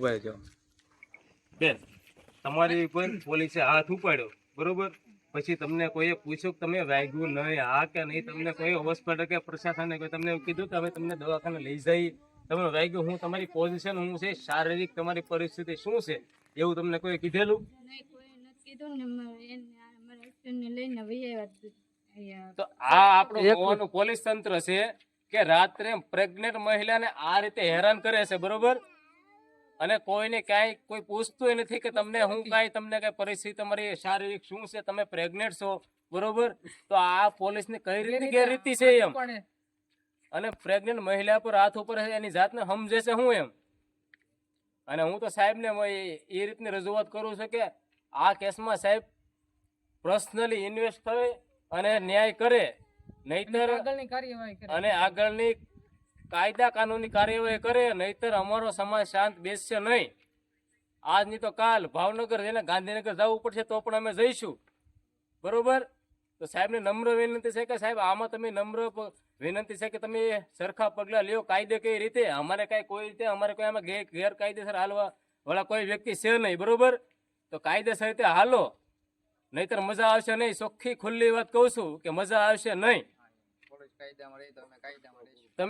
ઉભા જાઓ. બેન, તમારી ઉપર પોલીસે હાથ ઉપાડ્યો, બરોબર? પછી તમને કોઈએ પૂછ્યું કે તમે વાગ્યું નહીં, હા કે નહીં? તમને કોઈ હોસ્પિટલ કે પ્રશાસને કોઈ તમને એવું કીધું કે અમે તમને દવાખાને લઈ જઈએ? તમે વાગ્યું, હું તમારી પોઝિશન શું છે, શારીરિક તમારી પરિસ્થિતિ શું છે, એવું તમને કોઈ કીધેલું? તો આ આપણું ગોવાનું પોલીસ તંત્ર છે કે રાત્રે પ્રેગ્નેન્ટ મહિલાને આ રીતે હેરાન કરે છે, બરોબર? અને કોઈને કાંઈ કોઈ પૂછતું નથી કે તમને હું કાંઈ તમને કઈ પરિસ્થિતિ તમારી શારીરિક શું છે, તમે પ્રેગ્નેન્ટ છો, બરોબર? તો આ પોલીસની કઈ રીતે ગેરરીતિ છે એમ? અને પ્રેગ્નેન્ટ મહિલા પર હાથ ઉપર એની જાતને સમજે છે હું એમ? અને હું તો સાહેબને એ રીતની રજૂઆત કરું છું કે આ કેસમાં સાહેબ પર્સનલી ઇન્વેસ્ટ થાય અને ન્યાય કરે, નહીતર અને આગળની કાયદા કાનૂની કાર્યવાહી કરે, નહીતર અમારો સમાજ શાંત બેસશે નહીં. આજ નહીં તો કાલ ભાવનગર જઈને ગાંધીનગર જવું પડશે તો પણ અમે જઈશું, બરોબર? તો સાહેબને નમ્ર વિનંતી છે કે સાહેબ આમાં તમે નમ્ર વિનંતી છે કે તમે સરખા પગલાં લ્યો કાયદેકીય રીતે. અમારે કાંઈ કોઈ રીતે અમારે કોઈ આમાં ગેરકાયદેસર હાલવા વાળા કોઈ વ્યક્તિ છે નહીં, બરોબર? તો કાયદેસર રીતે હાલો, નહીતર મજા આવશે નહીં. ચોખ્ખી ખુલ્લી વાત કહું છું કે મજા આવશે નહીં. તમે